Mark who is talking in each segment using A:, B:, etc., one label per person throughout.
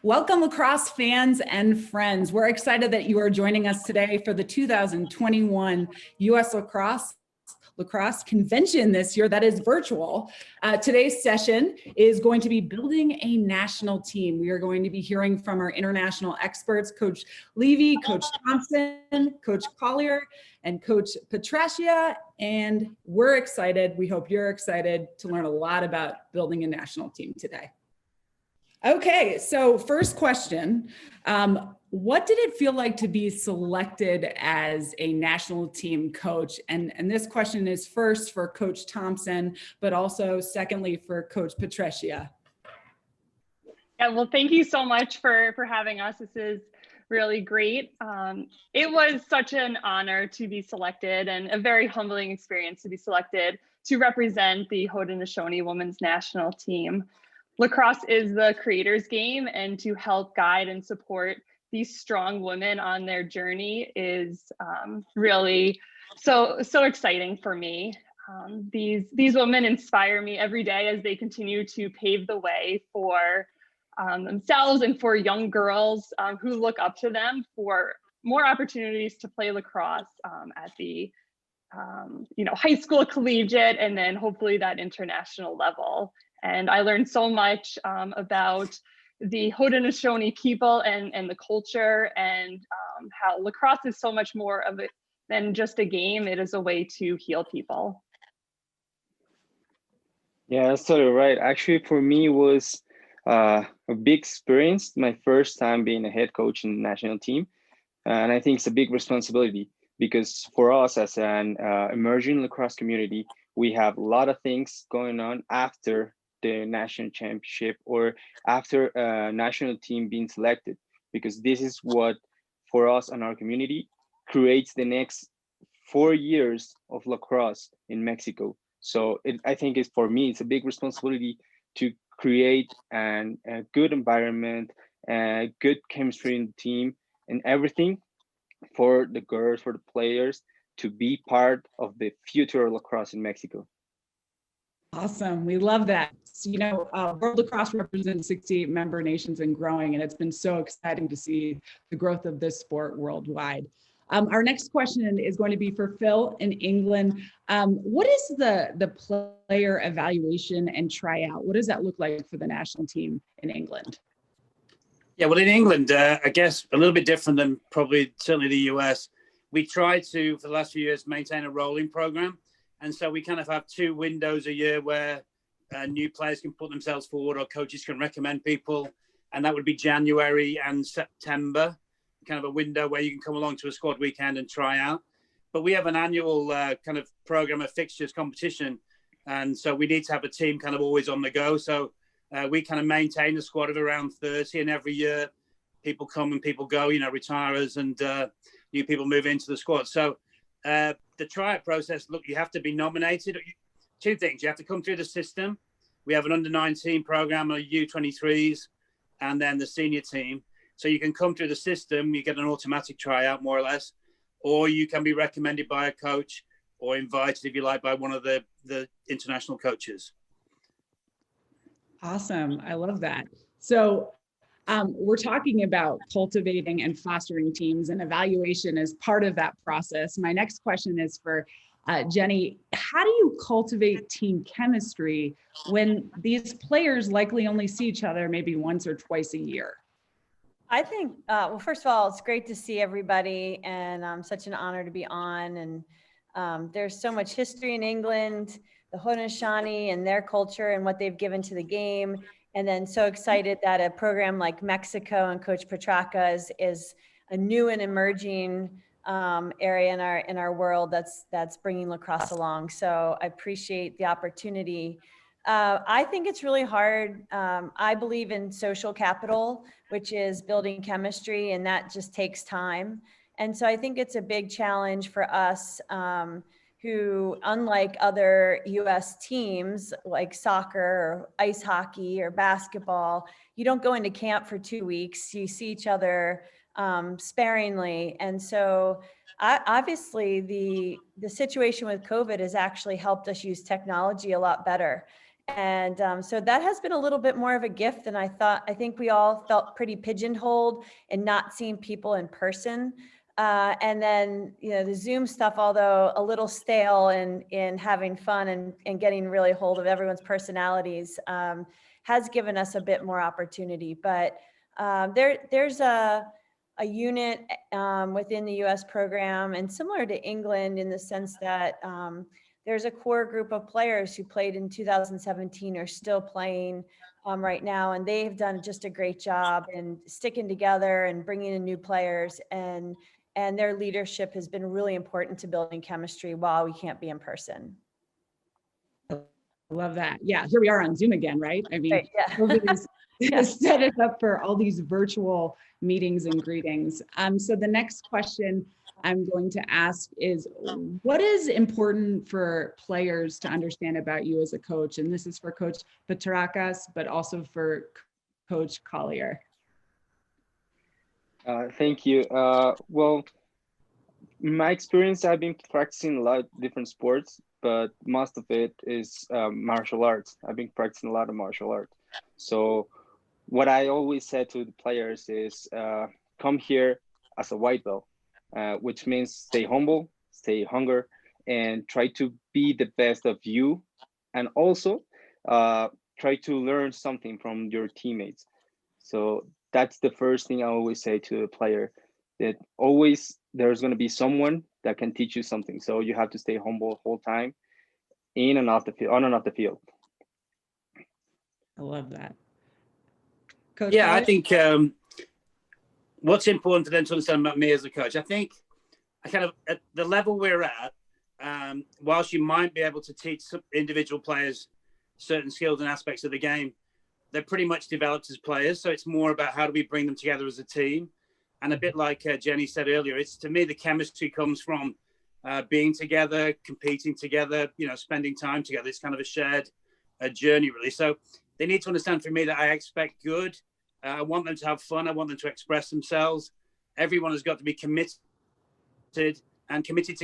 A: Welcome, Lacrosse fans and friends. We're excited that you are joining us today for the 2021 U.S. Lacrosse Convention this year that is virtual. Today's session is going to be building a national team. We are going to be hearing from our international experts, Coach Levy, Coach Thompson, Coach Collier, and Coach Petrasia. And we're excited. We hope you're excited to learn a lot about building a national team today. Okay, so first question, what did it feel like to be selected as a national team coach? And this question is first for Coach Thompson, but also secondly for Coach Petrasia.
B: Yeah, well, thank you so much for having us. This is really great. It was such an honor to be selected and a very humbling experience to be selected to represent the Haudenosaunee women's national team. Lacrosse is the creator's game, and to help guide and support these strong women on their journey is really so exciting for me. These women inspire me every day as they continue to pave the way for themselves and for young girls who look up to them for more opportunities to play lacrosse at the high school, collegiate, and then hopefully that international level. And I learned so much about the Haudenosaunee people and the culture, and how lacrosse is so much more of it than just a game. It is a way to heal people.
C: Yeah, that's totally right. Actually, for me, it was a big experience. My first time being a head coach in the national team. And I think it's a big responsibility because for us as an emerging lacrosse community, we have a lot of things going on after the national championship or after a national team being selected, because this is what for us and our community creates the next 4 years of lacrosse in Mexico. So I think it's, for me, it's a big responsibility to create a good environment, good chemistry in the team, and everything for the girls, for the players to be part of the future of lacrosse in Mexico.
A: Awesome. We love that. You know, World Lacrosse represents 68 member nations and growing, and it's been so exciting to see the growth of this sport worldwide. Our next question is going to be for Phil in England. What is the player evaluation and tryout? What does that look like for the national team in England?
D: Yeah, well, in England, I guess a little bit different than probably certainly the US. We try to, for the last few years, maintain a rolling program. And so we kind of have 2 windows a year where new players can put themselves forward or coaches can recommend people. And that would be January and September, kind of a window where you can come along to a squad weekend and try out. But we have an annual kind of program of fixtures competition. And so we need to have a team kind of always on the go. So we kind of maintain a squad of around 30, and every year people come and people go, retirers and new people move into the squad. So the tryout process, look, you have to be nominated. 2 things, you have to come through the system. We have an under-19 program, a U23s, and then the senior team. So you can come through the system, you get an automatic tryout more or less, or you can be recommended by a coach or invited, if you like, by one of the international coaches.
A: Awesome. I love that. So we're talking about cultivating and fostering teams, and evaluation is part of that process. My next question is for Jenny. How do you cultivate team chemistry when these players likely only see each other maybe once or twice a year?
E: I think, well, first of all, it's great to see everybody, and such an honor to be on. And there's so much history in England, the Haudenosaunee and their culture and what they've given to the game. And then so excited that a program like Mexico and Coach Petraca is a new and emerging area in our world that's bringing lacrosse along. So I appreciate the opportunity. I think it's really hard. I believe in social capital, which is building chemistry, and that just takes time. And so I think it's a big challenge for us who, unlike other US teams like soccer or ice hockey or basketball, you don't go into camp for 2 weeks. You see each other sparingly. And so obviously the situation with COVID has actually helped us use technology a lot better. And so that has been a little bit more of a gift than I thought. I think we all felt pretty pigeonholed and not seeing people in person. And then, the Zoom stuff, although a little stale in having fun and getting really hold of everyone's personalities, has given us a bit more opportunity. But there's a unit within the US program, and similar to England in the sense that there's a core group of players who played in 2017 are still playing right now, and they've done just a great job in sticking together and bringing in new players, and their leadership has been really important to building chemistry while we can't be in person.
A: I love that. Yeah, here we are on Zoom again, right? I mean,
E: Right, yeah.
A: COVID has
E: Yeah.
A: set it up for all these virtual meetings and greetings. So the next question I'm going to ask is, what is important for players to understand about you as a coach? And this is for Coach Petrakas, but also for Coach Collier.
C: Thank you. Well, my experience, I've been practicing a lot of different sports, but most of it is martial arts. I've been practicing a lot of martial arts. So what I always said to the players is come here as a white belt, which means stay humble, stay hungry, and try to be the best of you. And also try to learn something from your teammates. So that's the first thing I always say to a player, that always there's going to be someone that can teach you something. So you have to stay humble the whole time, in and off the field, on and off the field.
A: I love that. Coach
D: Yeah,
A: Collier?
D: I think what's important for them to understand about me as a coach, I think I kind of, at the level we're at, whilst you might be able to teach some individual players certain skills and aspects of the game, they're pretty much developed as players. So it's more about how do we bring them together as a team. And a bit like Jenny said earlier, it's, to me, the chemistry comes from being together, competing together, spending time together. It's kind of a shared journey, really. So they need to understand from me that I expect good. I want them to have fun. I want them to express themselves. Everyone has got to be committed to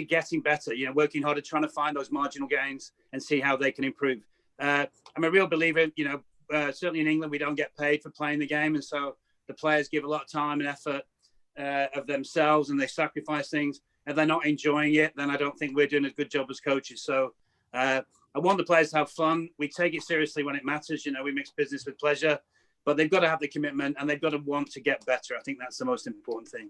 D: getting better, working harder, trying to find those marginal gains and see how they can improve. I'm a real believer, certainly in England, we don't get paid for playing the game. And so the players give a lot of time and effort of themselves, and they sacrifice things. If they're not enjoying it, then I don't think we're doing a good job as coaches. So I want the players to have fun. We take it seriously when it matters. We mix business with pleasure, but they've got to have the commitment and they've got to want to get better. I think that's the most important thing.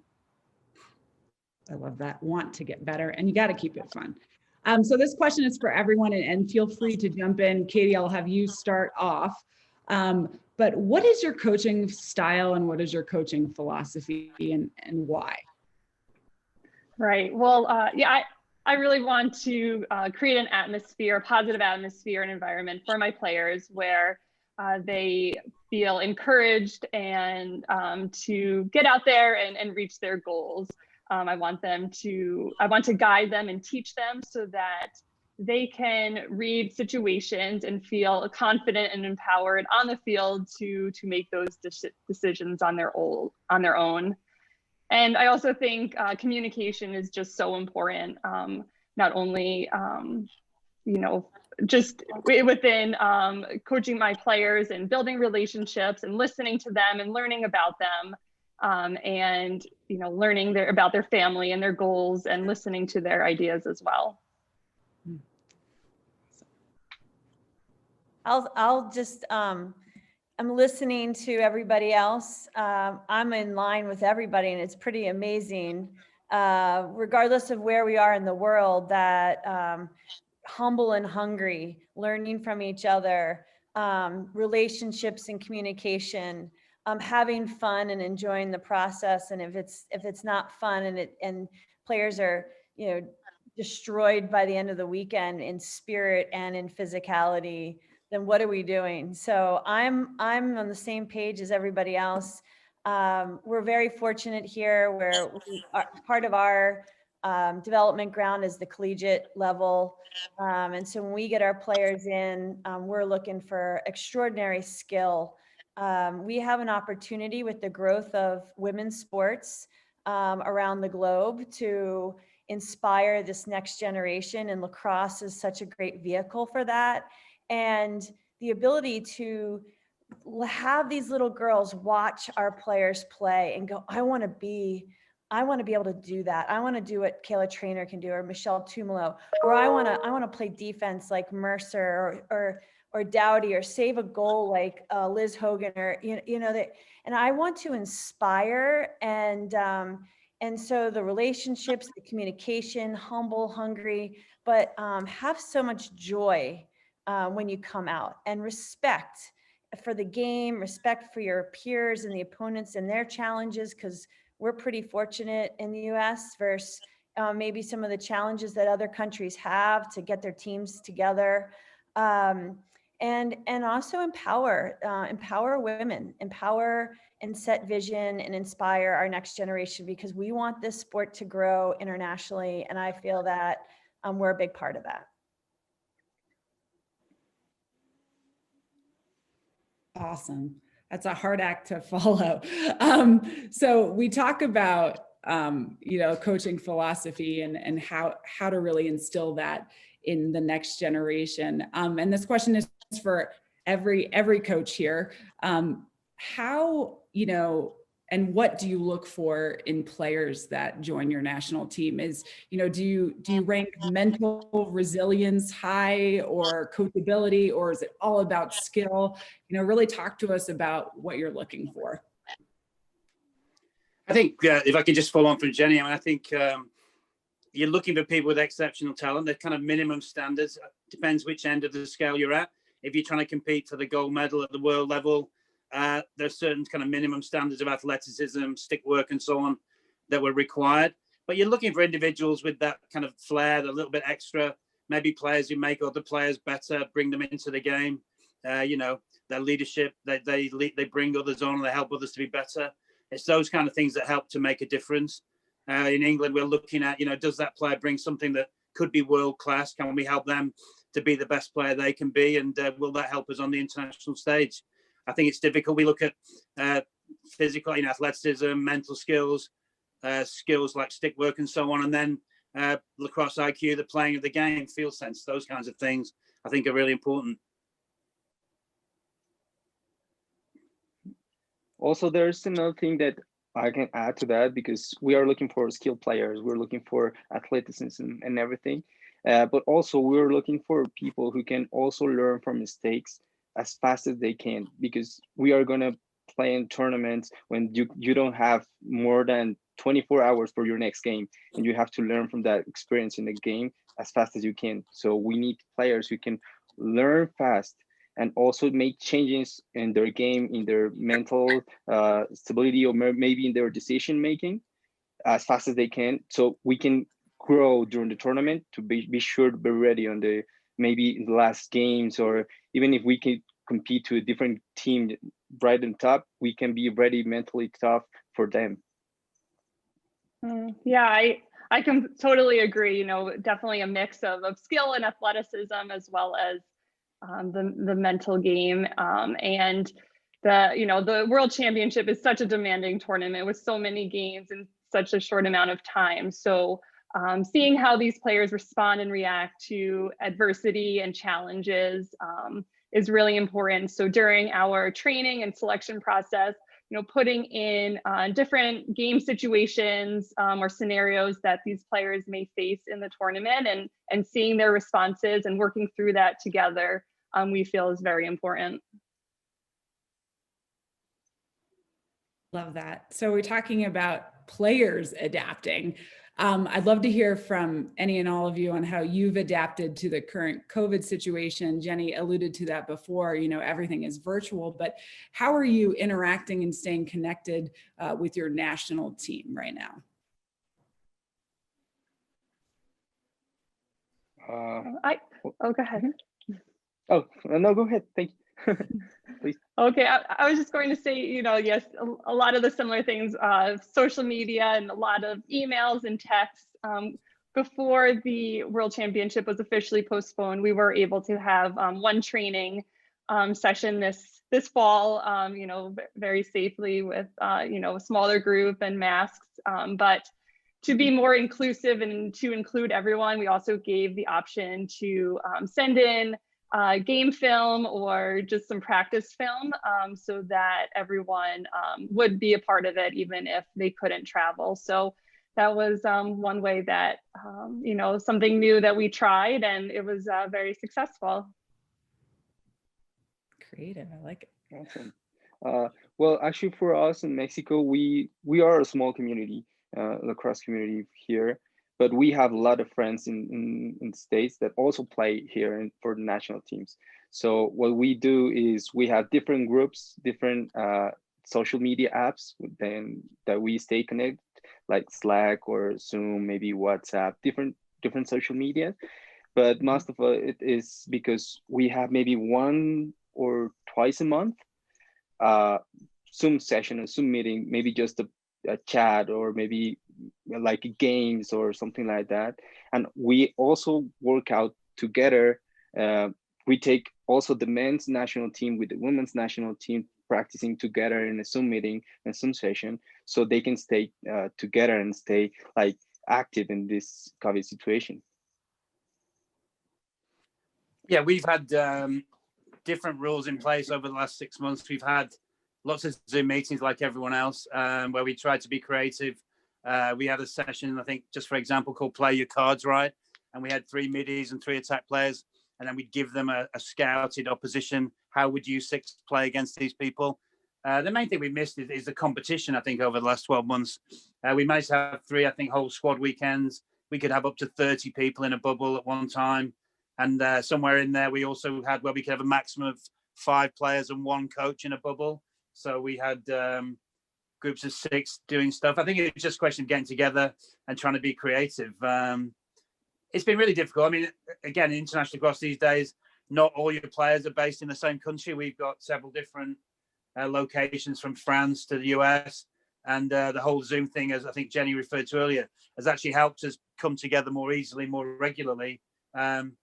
A: I love that. Want to get better, and you got to keep it fun. So this question is for everyone, and feel free to jump in. Katie, I'll have you start off. But what is your coaching style and what is your coaching philosophy, and why?
B: Right. Well, I really want to create an atmosphere, a positive atmosphere and environment for my players where they feel encouraged and to get out there and reach their goals. I want to guide them and teach them so that they can read situations and feel confident and empowered on the field to make those decisions on their own. And I also think communication is just so important, not only, just within coaching my players and building relationships and listening to them and learning about them, and learning about their family and their goals and listening to their ideas as well.
E: I'll just, I'm listening to everybody else. I'm in line with everybody, and it's pretty amazing, regardless of where we are in the world, that humble and hungry, learning from each other, relationships and communication, having fun and enjoying the process. And if it's not fun and players are, destroyed by the end of the weekend in spirit and in physicality, then what are we doing? So I'm on the same page as everybody else. We're very fortunate here where part of our development ground is the collegiate level. And so when we get our players in, we're looking for extraordinary skill. We have an opportunity with the growth of women's sports around the globe to inspire this next generation, and lacrosse is such a great vehicle for that. And the ability to have these little girls watch our players play and go, I want to be able to do that. I want to do what Kayla Trainer can do, or Michelle Tumalo, or I want to play defense like Mercer or Dowdy, or save a goal like Liz Hogan, or and I want to inspire, and so the relationships, the communication, humble, hungry, but have so much joy when you come out, and respect for the game, respect for your peers and the opponents and their challenges, because we're pretty fortunate in the US versus maybe some of the challenges that other countries have to get their teams together. And also empower women, empower and set vision and inspire our next generation, because we want this sport to grow internationally. And I feel that we're a big part of that.
A: Awesome. That's a hard act to follow. So we talk about, coaching philosophy and how to really instill that in the next generation. And this question is for every coach here. How, and what do you look for in players that join your national team? Do you rank mental resilience high, or coachability, or is it all about skill? Really talk to us about what you're looking for.
D: I think if I could just follow on from Jenny, I think you're looking for people with exceptional talent. They're kind of minimum standards. Depends which end of the scale you're at. If you're trying to compete for the gold medal at the world level, there's certain kind of minimum standards of athleticism, stick work, and so on that were required. But you're looking for individuals with that kind of flair, a little bit extra, maybe players who make other players better, bring them into the game. Their leadership, they bring others on, and they help others to be better. It's those kind of things that help to make a difference. In England, we're looking at, does that player bring something that could be world class? Can we help them to be the best player they can be? And will that help us on the international stage? I think it's difficult. We look at physical, athleticism, mental skills, skills like stick work and so on. And then lacrosse IQ, the playing of the game, field sense, those kinds of things I think are really important.
C: Also, there's another thing that I can add to that, because we are looking for skilled players. We're looking for athleticism and everything. But also we're looking for people who can also learn from mistakes as fast as they can, because we are going to play in tournaments when you don't have more than 24 hours for your next game, and you have to learn from that experience in the game as fast as you can. So we need players who can learn fast and also make changes in their game, in their mental stability, or maybe in their decision making as fast as they can, so we can grow during the tournament to be sure to be ready on the maybe the last games, or even if we can compete to a different team right on top, we can be ready, mentally tough for them.
B: Yeah, I can totally agree. Definitely a mix of skill and athleticism, as well as the mental game. And the World Championship is such a demanding tournament with so many games in such a short amount of time. So seeing how these players respond and react to adversity and challenges is really important. So during our training and selection process, putting in different game situations or scenarios that these players may face in the tournament, and seeing their responses and working through that together, we feel is very important.
A: Love that. So we're talking about players adapting. I'd love to hear from any and all of you on how you've adapted to the current COVID situation. Jenny alluded to that before, everything is virtual, but how are you interacting and staying connected with your national team right now?
B: Go ahead.
C: Oh, no, go ahead. Thank you. Please.
B: Okay, I was just going to say, yes, a lot of the similar things, social media and a lot of emails and texts. Before the World Championship was officially postponed, we were able to have one training session this fall, very safely with, a smaller group and masks. But to be more inclusive and to include everyone, we also gave the option to send in game film or just some practice film, so that everyone would be a part of it, even if they couldn't travel. So that was one way that, you know, something new that we tried, and it was very successful.
A: Creative, I like it.
C: Awesome. Well, actually, for us in Mexico, we are a small community, lacrosse community here, but we have a lot of friends in states that also play here for the national teams. So what we do is we have different groups, different social media apps then that we stay connected, like Slack or Zoom, maybe WhatsApp, different social media. But most of it is because we have maybe one or twice a month Zoom session, a Zoom meeting, maybe just a chat or maybe like games or something like that. And we also work out together. We take also the men's national team with the women's national team practicing together in a Zoom meeting and Zoom session, so they can stay together and stay like active in this COVID situation.
D: Yeah, we've had different rules in place over the last 6 months. We've had lots of Zoom meetings like everyone else, where we tried to be creative. We had a session, I think, just for example, called Play Your Cards Right. And we had 3 middies and 3 attack players. And then we'd give them a scouted opposition. How would you 6 play against these people? The main thing we missed is the competition, I think, over the last 12 months. We managed to have 3, I think, whole squad weekends. We could have up to 30 people in a bubble at one time. And somewhere in there, we also had where we could have a maximum of 5 players and 1 coach in a bubble. So we had groups of 6 doing stuff. I think it's just a question of getting together and trying to be creative. It's been really difficult. I mean, again, in international lacrosse these days, not all your players are based in the same country. We've got several different locations from France to the US. And the whole Zoom thing, as I think Jenny referred to earlier, has actually helped us come together more easily, more regularly. And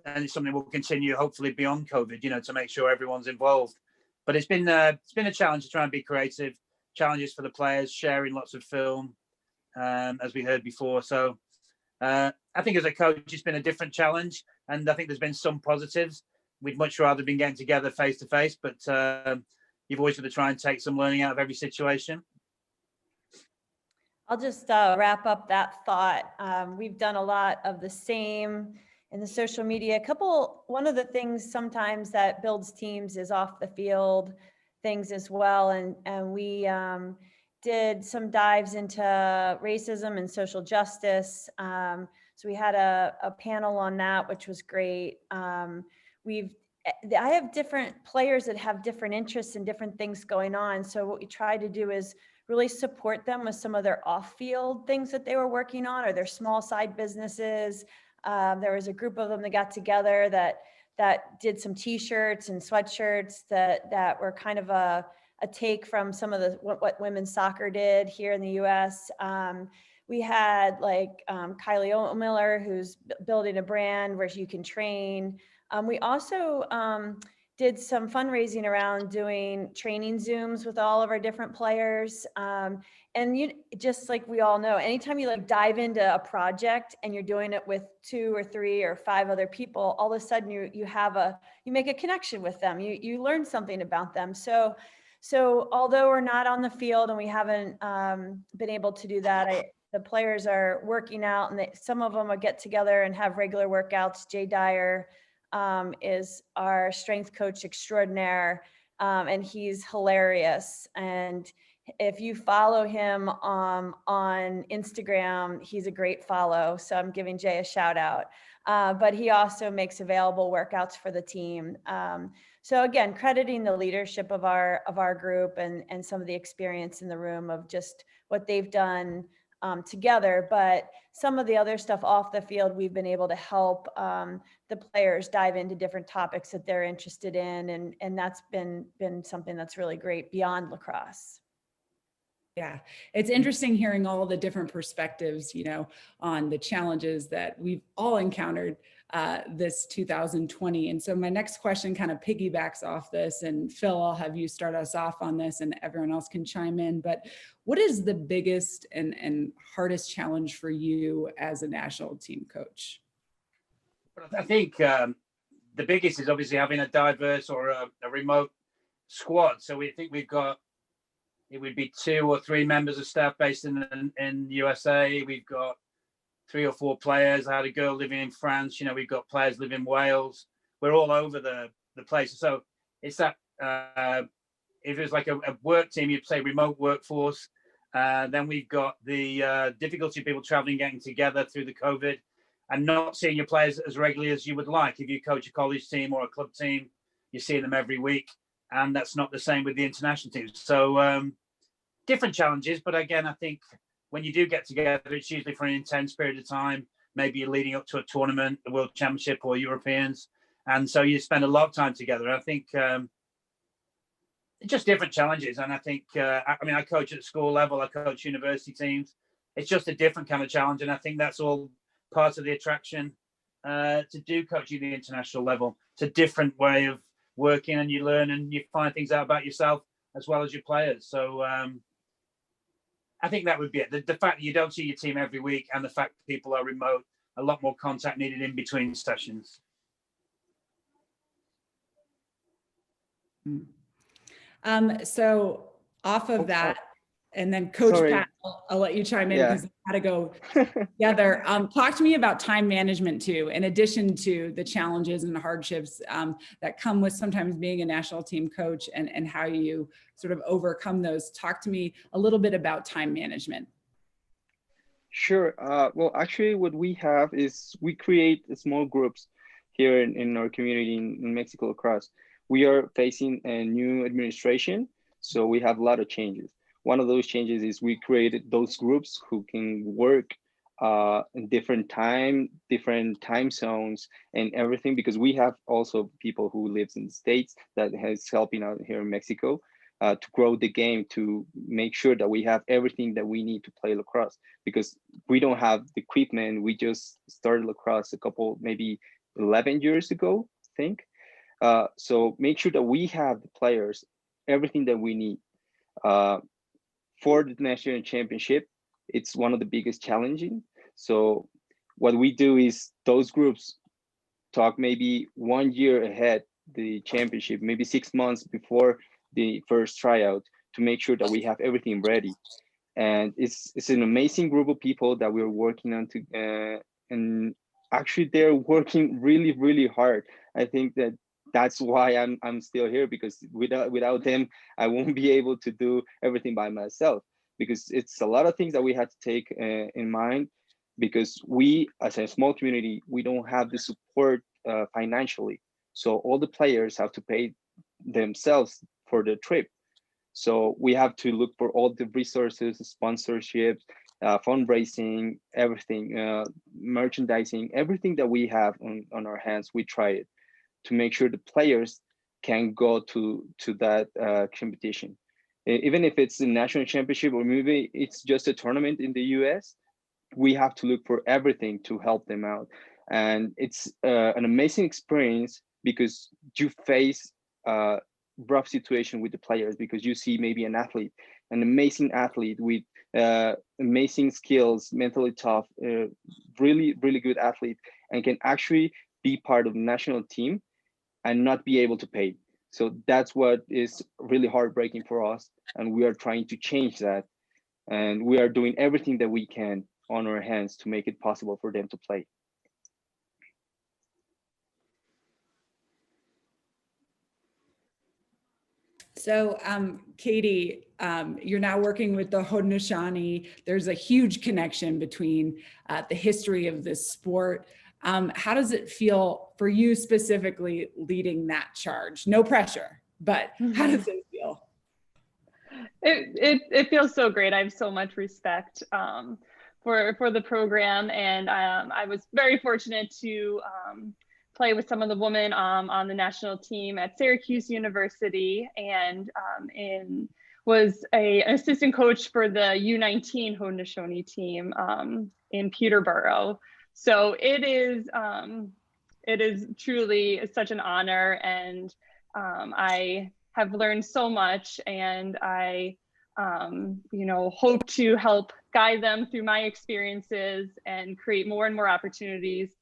D: it's something we'll continue, hopefully, beyond COVID, you know, to make sure everyone's involved. But it's been a challenge to try and be creative, challenges for the players, sharing lots of film, as we heard before. So I think as a coach, it's been a different challenge. And I think there's been some positives. We'd much rather been getting together face to face, but you've always got to try and take some learning out of every situation.
E: I'll just wrap up that thought. We've done a lot of the same in the social media. One of the things sometimes that builds teams is off the field things as well. And we did some dives into racism and social justice. So we had a panel on that, which was great. I have different players that have different interests and different things going on. So what we try to do is really support them with some of their off-field things that they were working on or their small side businesses. There was a group of them that got together that did some t-shirts and sweatshirts that were kind of a take from some of what women's soccer did here in the US. We had like Kylie Oatmiller, who's building a brand where you can train. We also did some fundraising around doing training Zooms with all of our different players. And just like we all know, anytime you like dive into a project and you're doing it with 2 or 3 or 5 other people, all of a sudden you make a connection with them. You learn something about them. So although we're not on the field and we haven't been able to do that, the players are working out, and some of them will get together and have regular workouts. Jay Dyer is our strength coach extraordinaire, and he's hilarious. And if you follow him on Instagram, he's a great follow. So I'm giving Jay a shout out. But he also makes available workouts for the team. So again, crediting the leadership of our group and some of the experience in the room of just what they've done together. But some of the other stuff off the field, we've been able to help the players dive into different topics that they're interested in. And that's been something that's really great beyond lacrosse.
A: Yeah, it's interesting hearing all the different perspectives, on the challenges that we've all encountered this 2020. And so my next question kind of piggybacks off this, and Phil, I'll have you start us off on this and everyone else can chime in. But what is the biggest and hardest challenge for you as a national team coach?
D: I think the biggest is obviously having a diverse or a remote squad. So we think we've got, it would be 2 or 3 members of staff based in USA. We've got 3 or 4 players. I had a girl living in France. You know, we've got players living in Wales. We're all over the place. So it's that, if it was like a work team, you'd say remote workforce. Then we've got the difficulty of people traveling, getting together through the COVID and not seeing your players as regularly as you would like. If you coach a college team or a club team, you're seeing them every week. And that's not the same with the international teams. So different challenges. But again, I think when you do get together, it's usually for an intense period of time. Maybe you're leading up to a tournament, the World Championship or Europeans. And so you spend a lot of time together. I think just different challenges. And I think, I mean, I coach at school level, I coach university teams. It's just a different kind of challenge. And I think that's all part of the attraction to do coaching at the international level. It's a different way of working, and you learn and you find things out about yourself as well as your players. So I think that would be it. The fact that you don't see your team every week and the fact that people are remote, a lot more contact needed in between sessions.
A: So off of that, and then Coach
C: Sorry.
A: Pat, I'll let you chime in
C: Yeah.
A: because I gotta go together. Talk to me about time management too, in addition to the challenges and hardships that come with sometimes being a national team coach, and how you sort of overcome those. Talk to me a little bit about time management.
C: Sure. Well, actually, what we have is we create small groups here in our community in Mexico Lacrosse. We are facing a new administration, so we have a lot of changes. One of those changes is we created those groups who can work in different time zones and everything, because we have also people who lives in the States that has helping out here in Mexico to grow the game, to make sure that we have everything that we need to play lacrosse, because we don't have the equipment. We just started lacrosse a couple, maybe 11 years ago, I think. So make sure that we have the players, everything that we need. For the national championship, it's one of the biggest challenging. So what we do is those groups talk maybe 1 year ahead the championship, maybe 6 months before the first tryout, to make sure that we have everything ready. And it's an amazing group of people that we're working on and actually they're working really, really hard. I think that's why I'm still here, because without them, I won't be able to do everything by myself, because it's a lot of things that we have to take in mind, because we, as a small community, we don't have the support financially. So all the players have to pay themselves for the trip. So we have to look for all the resources, sponsorships, fundraising, everything, merchandising, everything that we have on our hands. We try it to make sure the players can go to that competition. Even if it's a national championship or maybe it's just a tournament in the US, we have to look for everything to help them out. And it's an amazing experience, because you face a rough situation with the players, because you see maybe an amazing athlete with amazing skills, mentally tough, really, really good athlete, and can actually be part of the national team and not be able to pay. So that's what is really heartbreaking for us. And we are trying to change that. And we are doing everything that we can on our hands to make it possible for them to play.
A: So Katie, you're now working with the Haudenosaunee. There's a huge connection between the history of this sport. How does it feel for you specifically leading that charge? No pressure, but how does it feel?
B: It feels so great. I have so much respect for the program, and I was very fortunate to play with some of the women on the national team at Syracuse University, and was an assistant coach for the U19 Haudenosaunee team in Peterborough. So it is truly such an honor, and I have learned so much, and I hope to help guide them through my experiences and create more and more opportunities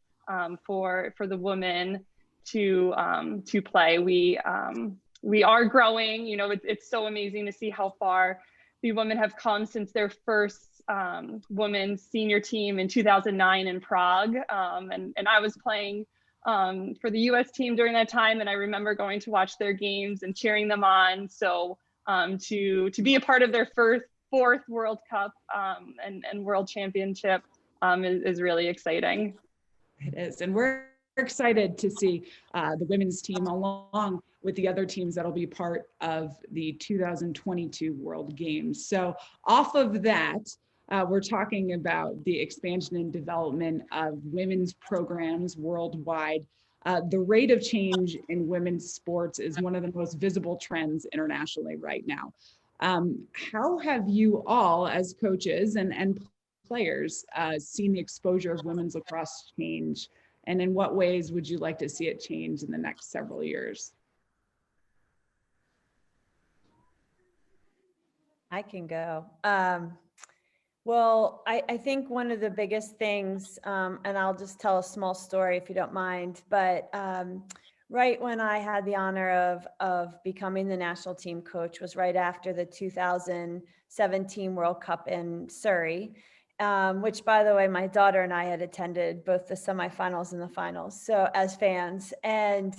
B: for the women to play. We are growing. You know, it's so amazing to see how far the women have come since their first women's senior team in 2009 in Prague. And I was playing for the US team during that time, and I remember going to watch their games and cheering them on. So to be a part of their fourth World Cup and World Championship is really exciting.
A: It is, and we're excited to see the women's team along with the other teams that'll be part of the 2022 World Games. So off of that, we're talking about the expansion and development of women's programs worldwide. The rate of change in women's sports is one of the most visible trends internationally right now. How have you all, as coaches and players, seen the exposure of women's lacrosse change? And in what ways would you like to see it change in the next several years?
E: I can go. Well, I think one of the biggest things, and I'll just tell a small story if you don't mind, but right when I had the honor of becoming the national team coach was right after the 2017 World Cup in Surrey, which, by the way, my daughter and I had attended both the semifinals and the finals, so as fans. And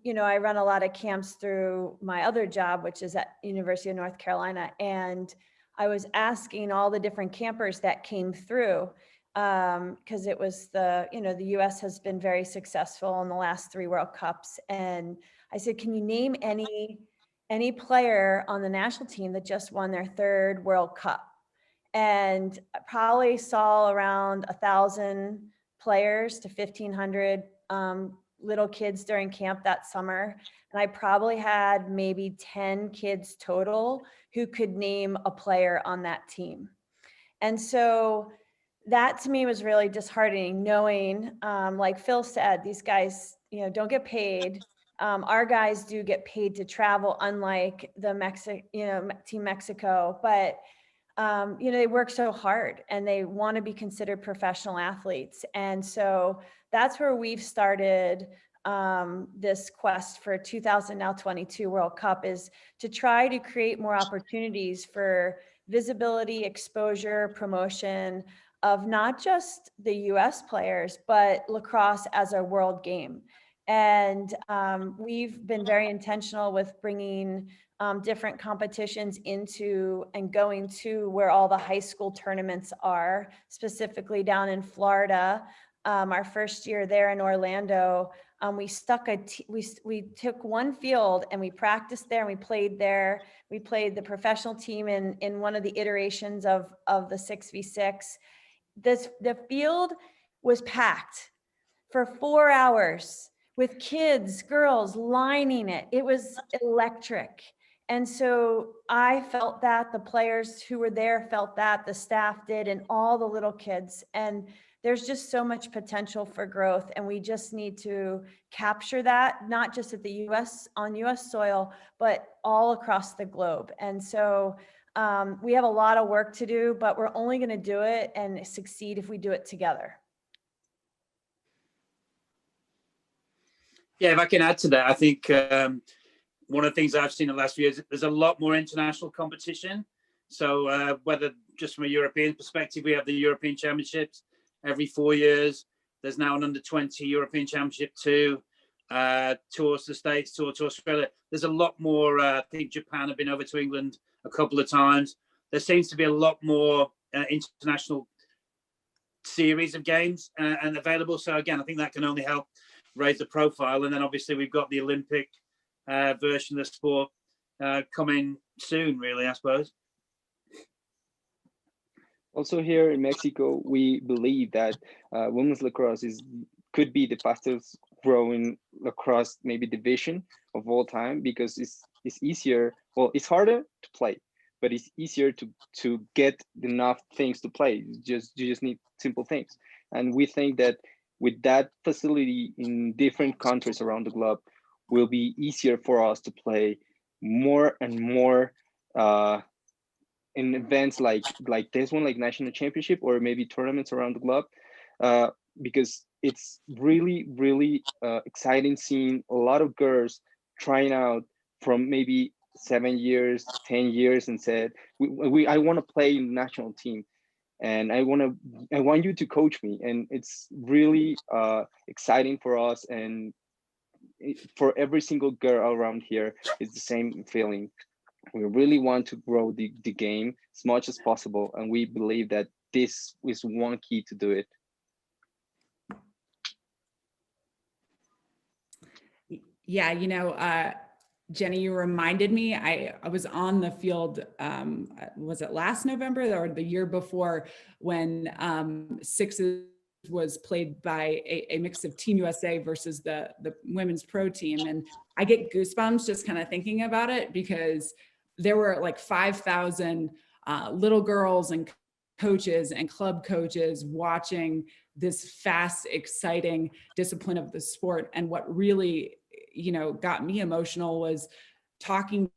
E: you know, I run a lot of camps through my other job, which is at University of North Carolina, and I was asking all the different campers that came through, because it was the US has been very successful in the last 3 World Cups, and I said, can you name any player on the national team that just won their 3rd World Cup? And I probably saw around 1,000 players to 1,500 little kids during camp that summer. And I probably had maybe 10 kids total who could name a player on that team. And so that to me was really disheartening, knowing, like Phil said, these guys, don't get paid. Our guys do get paid to travel, unlike the Team Mexico, but they work so hard and they want to be considered professional athletes. And so that's where we've started this quest for 2022 World Cup, is to try to create more opportunities for visibility, exposure, promotion of not just the US players, but lacrosse as a world game. And we've been very intentional with bringing different competitions into and going to where all the high school tournaments are, specifically down in Florida. Our first year there in Orlando, we took one field and we practiced there and we played there. We played the professional team in one of the iterations of the 6v6. The field was packed for 4 hours with kids, girls lining it. It was electric. And so I felt that, the players who were there felt that, the staff did, and all the little kids. And there's just so much potential for growth, and we just need to capture that, not just at the on US soil, but all across the globe. And so we have a lot of work to do, but we're only going to do it and succeed if we do it together.
D: Yeah, if I can add to that, I think one of the things I've seen in the last few years, there's a lot more international competition. So whether just from a European perspective, we have the European Championships every 4 years. There's now an under-20 European Championship too. Tours to the States, tour to Australia. There's a lot more. I think Japan have been over to England a couple of times. There seems to be a lot more international series of games and available. So again, I think that can only help raise the profile. And then obviously we've got the Olympic version of the sport coming soon, really, I suppose.
C: Also here in Mexico, we believe that women's lacrosse could be the fastest growing lacrosse maybe division of all time, because it's easier. Well, it's harder to play, but it's easier to get enough things to play. You just need simple things. And we think that with that facility in different countries around the globe, will be easier for us to play more and more in events like this one, like national championship, or maybe tournaments around the globe, because it's really, really exciting seeing a lot of girls trying out from maybe 7 years, 10 years, and said, I want to play in the national team, and I want you to coach me. And it's really exciting for us, and for every single girl around here, it's the same feeling. We really want to grow the game as much as possible, and we believe that this is one key to do it.
A: Yeah, you know, Jenny, you reminded me, I was on the field, was it last November or the year before, when sixes was played by a mix of Team USA versus the women's pro team. And I get goosebumps just kind of thinking about it, because there were like 5,000 little girls and coaches and club coaches watching this fast, exciting discipline of the sport. And what really, you know, got me emotional was talking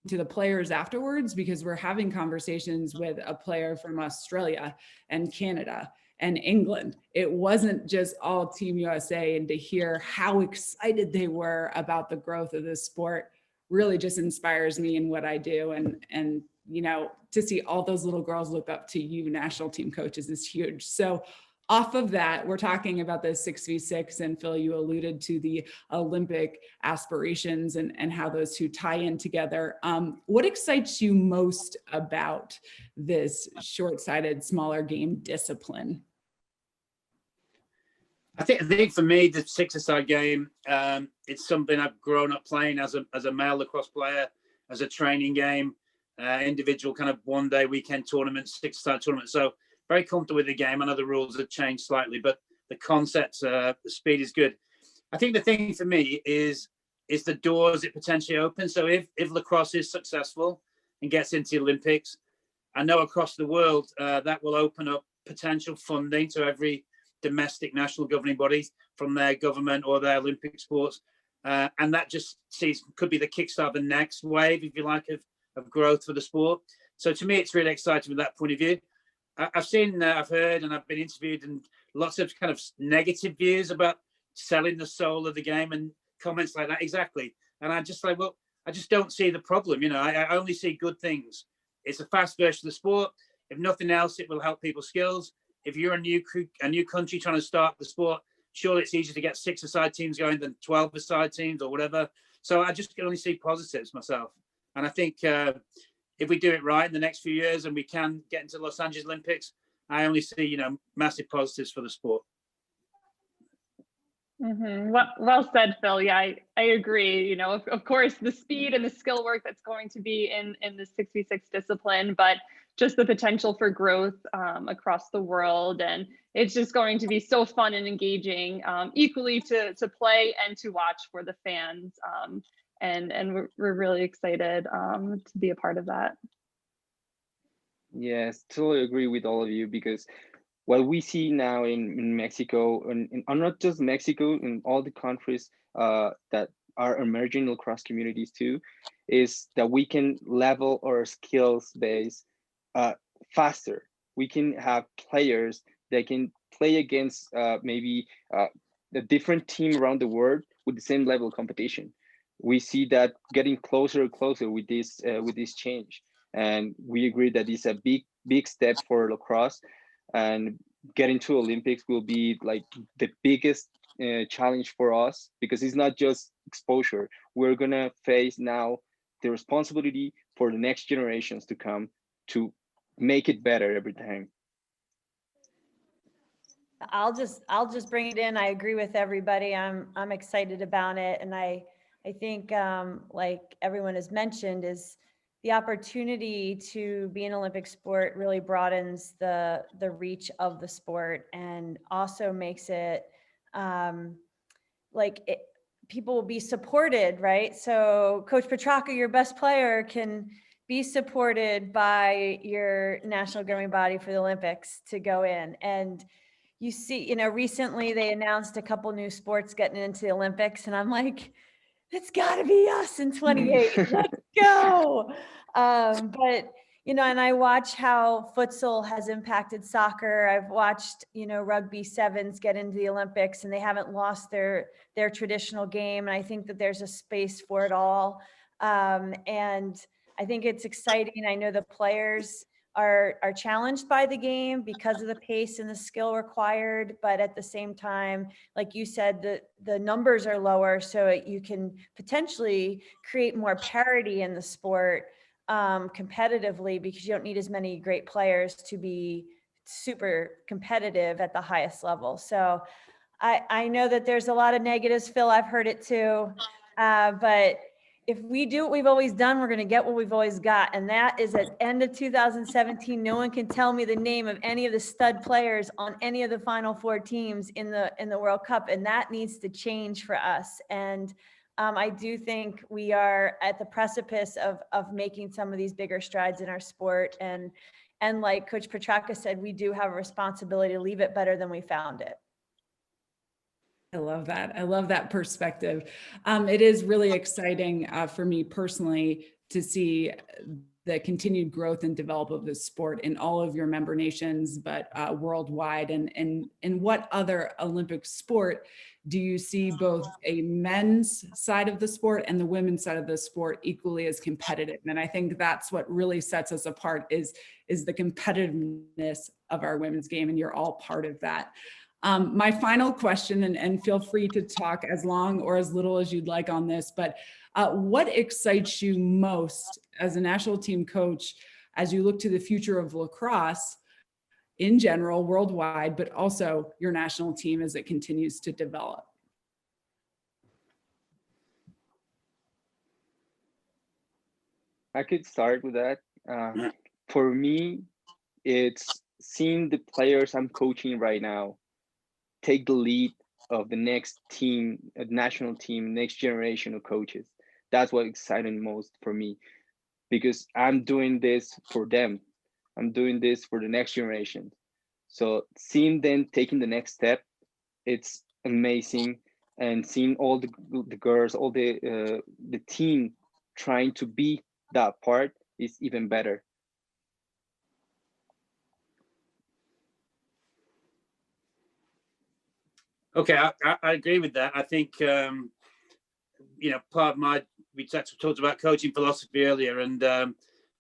A: to the players afterwards, because we're having conversations with a player from Australia and Canada and England. It wasn't just all Team USA, and to hear how excited they were about the growth of this sport really just inspires me in what I do. And you know, to see all those little girls look up to you national team coaches is huge. So off of that, we're talking about the 6v6, and Phil, you alluded to the Olympic aspirations and how those two tie in together. What excites you most about this short-sided, smaller game discipline?
D: I think for me, the six-a-side game, it's something I've grown up playing as a male lacrosse player, as a training game, individual kind of one-day weekend tournament, six-a-side tournament. So very comfortable with the game. I know the rules have changed slightly, but the concepts, the speed is good. I think the thing for me is the doors it potentially opens. So if lacrosse is successful and gets into the Olympics, I know across the world that will open up potential funding to every domestic national governing bodies from their government or their Olympic sports. And that just could be the kickstart of the next wave, if you like, of growth for the sport. So to me, it's really exciting from that point of view. I've seen, I've heard, and I've been interviewed, and lots of kind of negative views about selling the soul of the game and comments like that. Exactly. And I just like, well, I just don't see the problem. You know, I only see good things. It's a fast version of the sport. If nothing else, it will help people's skills. If you're a new country trying to start the sport, surely it's easier to get 6-a-side teams going than 12-a-side teams or whatever. So I just can only see positives myself. And I think if we do it right in the next few years and we can get into Los Angeles Olympics, I only see, you know, massive positives for the sport.
B: Mm-hmm. Well said, Phil. Yeah, I agree. You know, of course, the speed and the skill work that's going to be in the 6v6 discipline, but just the potential for growth across the world. And it's just going to be so fun and engaging, equally to play and to watch for the fans. And we're really excited to be a part of that.
C: Yes, totally agree with all of you, because what we see now in Mexico, and not just Mexico, in all the countries that are emerging lacrosse communities too, is that we can level our skills base faster. We can have players that can play against maybe a different team around the world with the same level of competition. We see that getting closer and closer with this change, and we agree that it's a big step for lacrosse. And getting to Olympics will be like the biggest challenge for us, because it's not just exposure. We're gonna face now the responsibility for the next generations to come to make it better every time.
E: I'll just bring it in. I agree with everybody. I'm excited about it, and I think like everyone has mentioned, is the opportunity to be an Olympic sport really broadens the reach of the sport, and also makes it people will be supported, right? So Coach Petracca, your best player, can be supported by your national governing body for the Olympics to go in. And you see, you know, recently they announced a couple new sports getting into the Olympics, and I'm like, it's got to be us in 28. Let's go. But you know, and I watch how futsal has impacted soccer. I've watched, you know, rugby sevens get into the Olympics and they haven't lost their traditional game. And I think that there's a space for it all. And I think it's exciting. I know the players are challenged by the game because of the pace and the skill required. But at the same time, like you said, the numbers are lower, so you can potentially create more parity in the sport competitively, because you don't need as many great players to be super competitive at the highest level. So I know that there's a lot of negatives, Phil, I've heard it too. But if we do what we've always done, we're going to get what we've always got. And that is at end of 2017, no one can tell me the name of any of the stud players on any of the Final Four teams in the World Cup. And that needs to change for us. And I do think we are at the precipice of making some of these bigger strides in our sport. And like Coach Petraka said, we do have a responsibility to leave it better than we found it.
A: I love that. I love that perspective. It is really exciting for me personally to see the continued growth and develop of the sport in all of your member nations, but worldwide. And what other Olympic sport do you see both a men's side of the sport and the women's side of the sport equally as competitive? And I think that's what really sets us apart is the competitiveness of our women's game, and you're all part of that. My final question, and feel free to talk as long or as little as you'd like on this, but what excites you most as a national team coach as you look to the future of lacrosse in general, worldwide, but also your national team as it continues to develop?
C: I could start with that. For me, it's seeing the players I'm coaching right now take the lead of the next team, a national team, next generation of coaches. That's what excites me most for me, because I'm doing this for them. I'm doing this for the next generation. So seeing them taking the next step, it's amazing. And seeing all the girls, all the team trying to be that part is even better.
D: Okay, I agree with that. I think, you know, part of we talked about coaching philosophy earlier, and,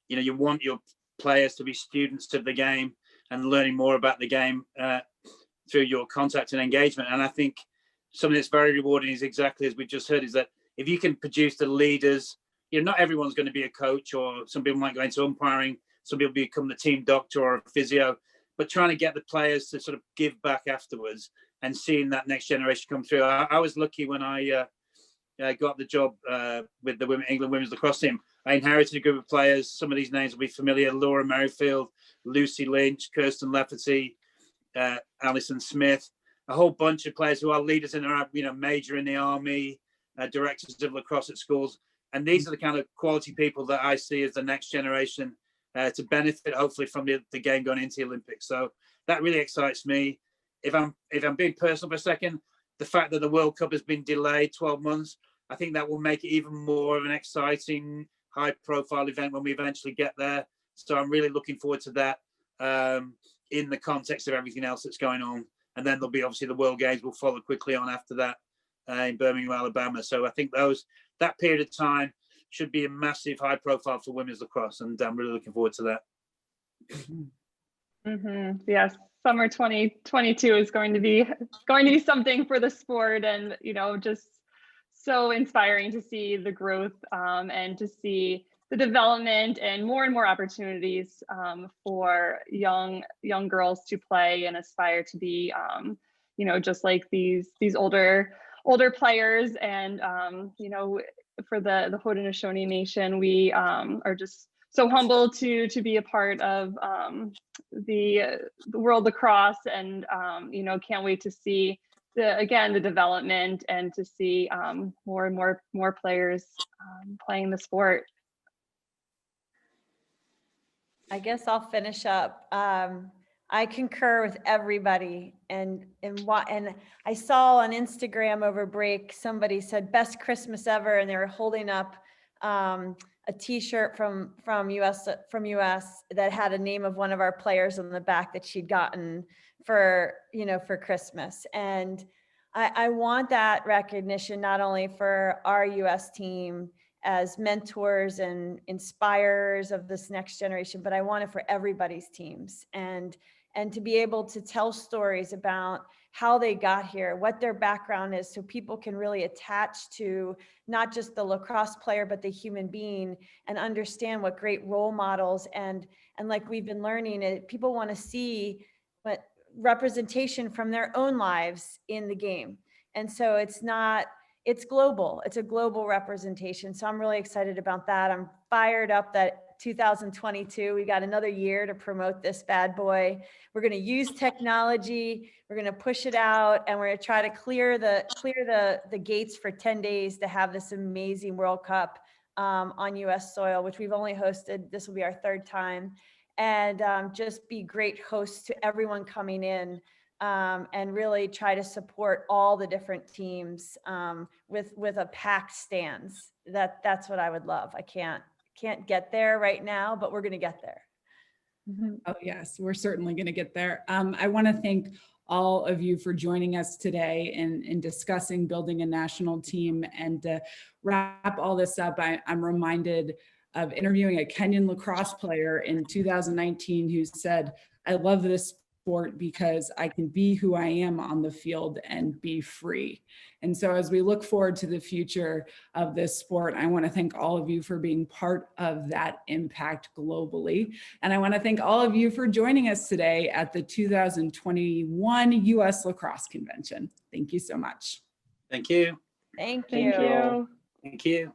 D: you know, you want your players to be students of the game and learning more about the game through your contact and engagement. And I think something that's very rewarding is exactly as we just heard, is that if you can produce the leaders, you know, not everyone's going to be a coach, or some people might go into umpiring, some people become the team doctor or a physio, but trying to get the players to sort of give back afterwards and seeing that next generation come through. I was lucky when I got the job with the England women's lacrosse team. I inherited a group of players. Some of these names will be familiar: Laura Merrifield, Lucy Lynch, Kirsten Lafferty, Alison Smith, a whole bunch of players who are leaders in their, you know, major in the army, directors of lacrosse at schools. And these are the kind of quality people that I see as the next generation to benefit, hopefully, from the game going into the Olympics. So that really excites me. If I'm being personal for a second, the fact that the World Cup has been delayed 12 months, I think that will make it even more of an exciting, high-profile event when we eventually get there. So I'm really looking forward to that in the context of everything else that's going on. And then there'll be, obviously, the World Games will follow quickly on after that in Birmingham, Alabama. So I think that period of time should be a massive high profile for women's lacrosse, and I'm really looking forward to that.
B: Yes, summer 2022 is going to be something for the sport, and, you know, just so inspiring to see the growth and to see the development and more opportunities for young girls to play and aspire to be, you know, just like these older players. And you know, for the Haudenosaunee Nation, we are just so humbled to be a part of the World Lacrosse, and you know, can't wait to see the development and to see more and more players playing the sport.
E: I guess I'll finish up. I concur with everybody, and I saw on Instagram over break, somebody said best Christmas ever, and they were holding up a T-shirt from US that had a name of one of our players on the back that she'd gotten for Christmas. And I want that recognition not only for our US team as mentors and inspirers of this next generation, but I want it for everybody's teams, and to be able to tell stories about how they got here, what their background is, so people can really attach to not just the lacrosse player, but the human being, and understand what great role models and like we've been learning, people want to see what representation from their own lives in the game. And so it's global. It's a global representation. So I'm really excited about that. I'm fired up that 2022, we got another year to promote this bad boy. We're going to use technology. We're going to push it out, and we're going to try to clear the gates for 10 days to have this amazing World Cup on US soil, which we've only hosted. This will be our 3rd time, and just be great hosts to everyone coming in. And really try to support all the different teams with a packed stands. That's what I would love. I can't get there right now, but we're going to get there.
A: Oh yes, we're certainly going to get there. I want to thank all of you for joining us today in discussing building a national team. And to wrap all this up, I'm reminded of interviewing a Kenyan lacrosse player in 2019 who said, "I love this sport because I can be who I am on the field and be free." And so as we look forward to the future of this sport, I want to thank all of you for being part of that impact globally. And I want to thank all of you for joining us today at the 2021 US Lacrosse Convention. Thank you so much.
D: Thank you.
E: Thank
B: Thank
E: you.
B: you.
D: Thank you.